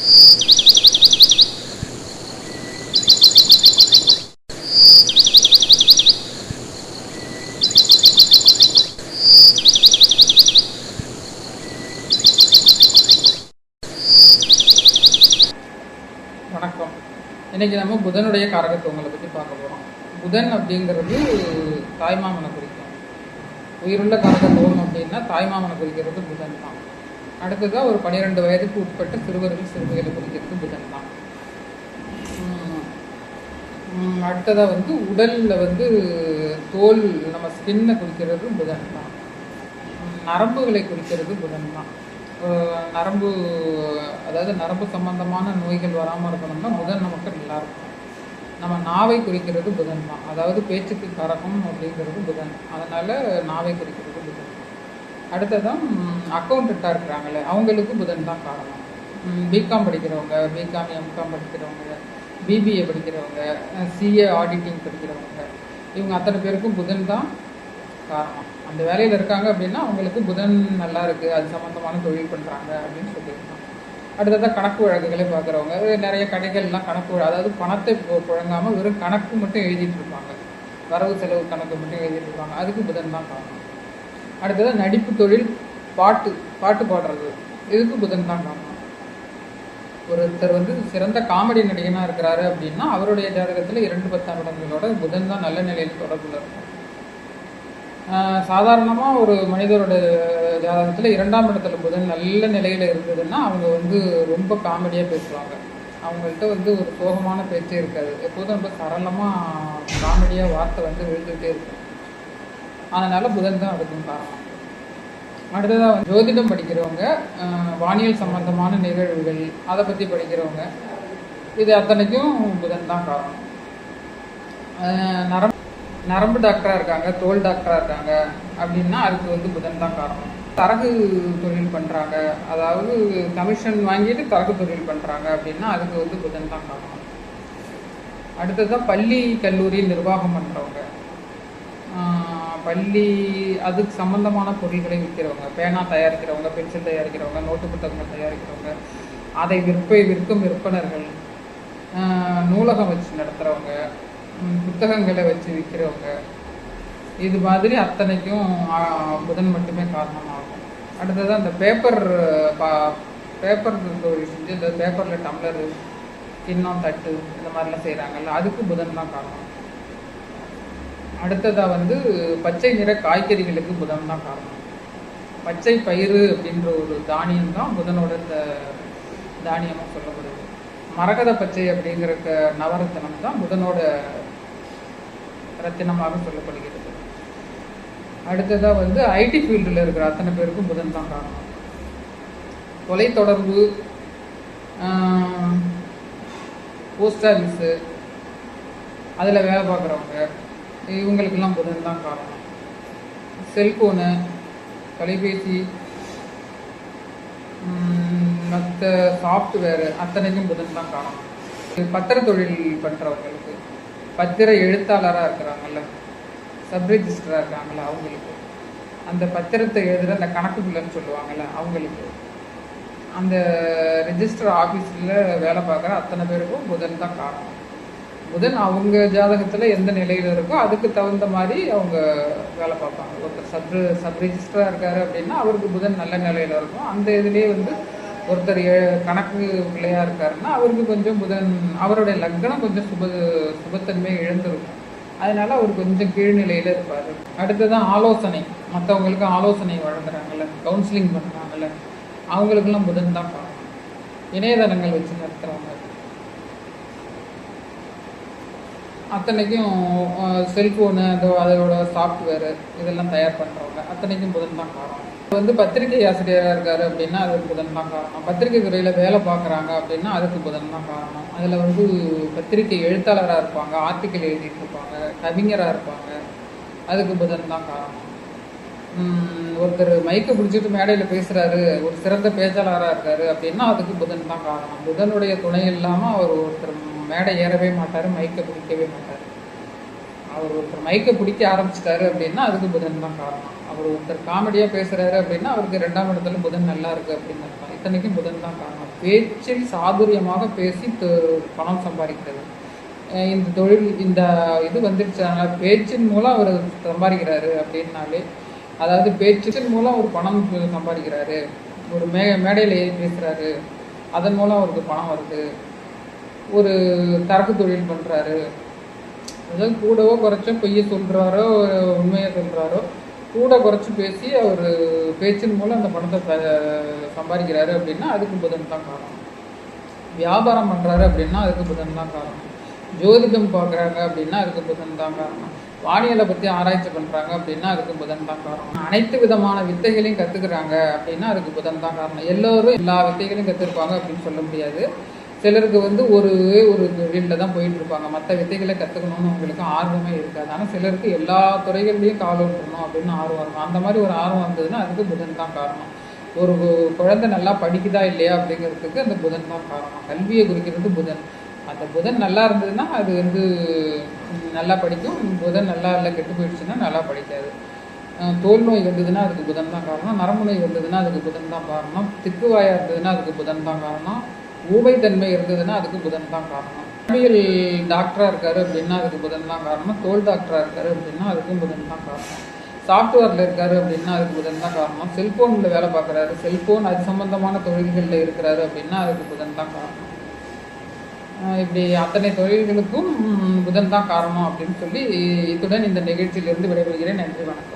வணக்கம். இன்னைக்கு நம்ம புதனுடைய காரகத்துவங்களை பற்றி பார்க்க போகிறோம். புதன் அப்படிங்கிறது தாய்மாமனை குறிக்கும். உயிருள்ள காரகத்துவம் அப்படின்னா தாய்மாமனை குறிக்கிறது புதன் தான். அடுத்ததாக ஒரு 12 வயதுக்கு உட்பட்ட சிறுவர்கள் சிறுமிகளை குறிக்கிறது புதன் தான். அடுத்ததாக உடலில் தோல் நம்ம ஸ்கின்னை குறிக்கிறது புதன் தான். நரம்புகளை குறிக்கிறது புதன் தான். நரம்பு அதாவது நரம்பு சம்பந்தமான நோய்கள் வராமல் இருக்கணும்னா புதன் நமக்கு நல்லாயிருக்கும். நம்ம நாவை குறிக்கிறது புதன் தான். அதாவது பேச்சுக்கு காரகம் அப்படிங்கிறது புதன். அதனால் நாவை குறிக்கிறது புதன். அடுத்ததான் அக்கௌண்டண்ட்டாக இருக்கிறாங்களே அவங்களுக்கு புதன் தான் காரணம். பிகாம் படிக்கிறவங்க, பிகாம் எம்காம் படிக்கிறவங்க, பிபிஏ படிக்கிறவங்க, சிஏ ஆடிட்டிங் படிக்கிறவங்க, இவங்க அத்தனை பேருக்கும் புதன் தான் காரணம். அந்த வேலையில் இருக்காங்க அப்படின்னா அவங்களுக்கு புதன் நல்லா இருக்குது, அது சம்மந்தமான தொழில் பண்ணுறாங்க அப்படின்னு சொல்லியிருக்காங்க. அடுத்ததாக கணக்கு வழக்குகளை பார்க்குறவங்க, நிறைய கடைகள்லாம் கணக்கு அதாவது பணத்தை புழங்காமல் வெறும் கணக்கு மட்டும் எழுதிட்டு இருப்பாங்க, வரவு செலவு கணக்கு மட்டும் எழுதிட்டு இருப்பாங்க, அதுக்கு புதன் தான் காரணம். அடுத்ததாக நடிப்பு தொழில், பாட்டு பாடுறது, இதுக்கு புதன் தான் காரணம். ஒருத்தர் சிறந்த காமெடி நடிகனாக இருக்கிறாரு அப்படின்னா அவருடைய ஜாதகத்தில் 2 10 இடங்களோட புதன் தான் நல்ல நிலையில் தொடர்பில் இருக்கும். சாதாரணமாக ஒரு மனிதரோட ஜாதகத்தில் 2ஆம் இடத்துல புதன் நல்ல நிலையில் இருந்ததுன்னா அவங்க ரொம்ப காமெடியாக பேசுவாங்க. அவங்கள்ட்ட ஒரு சோகமான பேச்சே இருக்காது. எப்போதும் ரொம்ப சரளமாக காமெடியாக வார்த்தை விழுந்துகிட்டே இருக்கும். அதனால் புதன் தான் அதுக்கும் காரணம். அடுத்ததாக ஜோதிடம் படிக்கிறவங்க, வானியல் சம்பந்தமான நிகழ்வுகள் அதை பற்றி படிக்கிறவங்க, இது அத்தனைக்கும் புதன் தான் காரணம். நரம்பு டாக்டராக இருக்காங்க, தோல் டாக்டராக இருக்காங்க அப்படின்னா அதுக்கு புதன் தான் காரணம். தரகு தொழில் பண்ணுறாங்க, அதாவது கமிஷன் வாங்கிட்டு தரகு தொழில் பண்ணுறாங்க அப்படின்னா அதுக்கு புதன் தான் காரணம். அடுத்ததான் பள்ளி கல்லூரி நிர்வாகம் பண்ணுறவங்க, பள்ளி அதுக்கு சம்மந்தமான பொருட்களை விற்கிறவங்க, பேனா தயாரிக்கிறவங்க, பென்சில் தயாரிக்கிறவங்க, நோட்டு புத்தகங்கள் தயாரிக்கிறவங்க, அதை விற்கும் விற்பனர்கள், நூலகம் வச்சு நடத்துகிறவங்க, புத்தகங்களை வச்சு விற்கிறவங்க, இது மாதிரி அத்தனைக்கும் புதன் மட்டுமே காரணமாகும். அடுத்தது அந்த பேப்பர் தொழில் செஞ்சு இந்த பேப்பரில் டம்ளரு, கிண்ணம், தட்டு இந்த மாதிரிலாம் செய்கிறாங்கல்ல, அதுக்கு புதன் தான் காரணம். அடுத்ததாக பச்சை நிற காய்கறிகளுக்கு புதன் தான் காரணம். பச்சை பயிறு அப்படின்ற ஒரு தானியம் தான் புதனோட இந்த தானியமாக சொல்லப்படுது. மரகத பச்சை அப்படிங்கிற நவரத்தினம் தான் புதனோட ரத்தினமாக சொல்லப்படுகிறது. அடுத்ததாக ஐடி ஃபீல்டில் இருக்கிற அத்தனை பேருக்கும் புதன் தான் காரணம். தொலைத்தொடர்பு, போஸ்ட் ஆஃபீஸு அதில் வேலை பார்க்குறவங்க, இவங்களுக்கெல்லாம் புதன் தான் காரணம். செல்ஃபோனு, தொலைபேசி, மற்ற சாஃப்ட்வேரு அத்தனைக்கும் புதன் தான் காரணம். பத்திர தொழில் பண்ணுறவங்களுக்கு, பத்திர எழுத்தாளராக இருக்கிறாங்கல்ல, சப் ரெஜிஸ்டராக இருக்காங்கல்ல, அவங்களுக்கு அந்த பத்திரத்தை எழுதுகிற அந்த கணக்கு பிள்ளைன்னு சொல்லுவாங்கள்ல, அவங்களுக்கு அந்த ரெஜிஸ்டர் ஆஃபீஸில் வேலை பார்க்குற அத்தனை பேருக்கும் புதன் தான் காரணம். புதன் அவங்க ஜாதகத்தில் எந்த நிலையில் இருக்கோ அதுக்கு தகுந்த மாதிரி அவங்க வேலை பார்ப்பாங்க. ஒருத்தர் சப் ரெஜிஸ்டராக இருக்காரு அப்படின்னா அவருக்கு புதன் நல்ல நிலையில் இருக்கும். அந்த இதுலேயே ஒருத்தர் கணக்கு பிள்ளையாக இருக்காருன்னா அவருக்கு கொஞ்சம் புதன், அவருடைய லக்னம் கொஞ்சம் சுபத்தன்மையை இழந்திருக்கும். அதனால அவர் கொஞ்சம் கீழ்நிலையில் இருப்பார். அடுத்ததான் ஆலோசனை, மற்றவங்களுக்கு ஆலோசனை வழங்குறாங்கல்ல, கவுன்சிலிங் பண்ணுறாங்கல்ல, அவங்களுக்கெல்லாம் புதன் தான் காரணம். இணையதளங்கள் வச்சு நடத்துகிறவங்க அத்தனைக்கும், செல்ஃபோனு அதோட சாஃப்ட்வேரு இதெல்லாம் தயார் பண்ணுறவங்க அத்தனைக்கும் புதன் தான் காரணம். பத்திரிகை ஆசிரியராக இருக்காரு அப்படின்னா அதுக்கு புதன் தான் காரணம். பத்திரிகை துறையில் வேலை பார்க்குறாங்க அப்படின்னா அதுக்கு புதன் தான் காரணம். அதில் பத்திரிகை எழுத்தாளராக இருப்பாங்க, ஆர்டிக்கல் எழுதிட்டு இருப்பாங்க, கவிஞராக இருப்பாங்க, அதுக்கு புதன் தான் காரணம். ஒருத்தர் மைக்கை பிடிச்சிட்டு மேடையில் பேசுகிறாரு, ஒரு சிறந்த பேச்சாளராக இருக்காரு அப்படின்னா அதுக்கு புதன் தான் காரணம். புதனுடைய துணை இல்லாமல் அவர் ஒருத்தர் மேடை ஏறவே மாட்டார், மைக்கை பிடிக்கவே மாட்டார். அவர் ஒருத்தர் மைக்கை பிடிக்க ஆரம்பிச்சிட்டாரு அப்படின்னா அதுக்கு புதன் தான் காரணம். அவர் ஒருத்தர் காமெடியாக பேசுகிறாரு அப்படின்னா அவருக்கு 2ஆம் இடத்துல புதன் நல்லா இருக்குது அப்படின்னு அர்த்தம். இத்தனைக்கும் புதன் தான் காரணம். பேச்சில் சாதுரியமாக பேசி பணம் சம்பாதிக்கிறது. இந்த தொழில் இந்த இது வந்துடுச்சு. அதனால் பேச்சின் மூலம் அவர் சம்பாதிக்கிறாரு அப்படின்னாலே, அதாவது பேச்சின் மூலம் ஒரு பணம் சம்பாதிக்கிறாரு, ஒரு மேடையில் ஏறி பேசுகிறாரு, அதன் மூலம் அவருக்கு பணம் வருது, ஒரு சரக்கு தொழில் பண்ணுறாரு, அதாவது கூடவோ குறைச்சோ பொய்யை சொல்கிறாரோ உண்மையை சொல்கிறாரோ கூட குறைச்சி பேசி அவர் பேச்சின் மூலம் அந்த பணத்தை சம்பாதிக்கிறாரு அப்படின்னா அதுக்கு புதன் தான் காரணம். வியாபாரம் பண்ணுறாரு அப்படின்னா அதுக்கு புதன் தான் காரணம். ஜோதிடம் பார்க்குறாங்க அப்படின்னா அதுக்கு புதன் தான் காரணம். வானியலை பற்றி ஆராய்ச்சி பண்ணுறாங்க அப்படின்னா அதுக்கு புதன் தான் காரணம். அனைத்து விதமான வித்தைகளையும் கற்றுக்குறாங்க அப்படின்னா அதுக்கு புதன் தான் காரணம். எல்லோரும் எல்லா வித்தைகளையும் கற்றுருப்பாங்க அப்படின்னு சொல்ல முடியாது. சிலருக்கு வந்து ஒரு தொழிலில் தான் போயிட்டு இருப்பாங்க, மற்ற வித்தைகளை கற்றுக்கணும்னு அவங்களுக்கு ஆர்வமே இருக்காது. ஆனால் சிலருக்கு எல்லா துறைகள்லையும் கால் விட்டுறணும் அப்படின்னு ஆர்வம் இருக்கும். அந்த மாதிரி ஒரு ஆர்வம் வந்ததுன்னா அதுக்கு புதன் தான் காரணம். ஒரு குழந்தை நல்லா படிக்குதா இல்லையா அப்படிங்கிறதுக்கு அந்த புதன் தான் காரணம். கல்வியை குறிக்கிறது புதன். அந்த புதன் நல்லா இருந்ததுன்னா அது வந்து நல்லா படிக்கும். புதன் நல்லா இல்லை கெட்டு போயிடுச்சுன்னா நல்லா படிக்காது. தோல் நோய் வந்ததுன்னா அதுக்கு புதன் தான் காரணம். நரம்பு நோய் வந்ததுன்னா அதுக்கு புதன் தான் காரணம். திக்குவாயாக இருந்ததுன்னா அதுக்கு புதன் தான் காரணம். ஊமைத்தன்மை இருந்ததுன்னா அதுக்கு புதன் தான் காரணம். அறிவியல் டாக்டராக இருக்காரு அப்படின்னா அதுக்கு புதன் தான் காரணம். தோல் டாக்டராக இருக்காரு அப்படின்னா அதுக்கும் புதன் தான் காரணம். சாஃப்ட்வேரில் இருக்காரு அப்படின்னா அதுக்கு புதன் தான் காரணம். செல்ஃபோனில் வேலை பார்க்குறாரு, செல்ஃபோன் அது சம்பந்தமான தொழில்களில் இருக்கிறாரு அப்படின்னா அதுக்கு புதன் தான் காரணம். இப்படி அத்தனை தொழில்களுக்கும் புதன் தான் காரணம் அப்படின்னு சொல்லி இத்துடன் இந்த நிகழ்ச்சியிலிருந்து விடைபெறுகிறேன். நன்றி, வணக்கம்.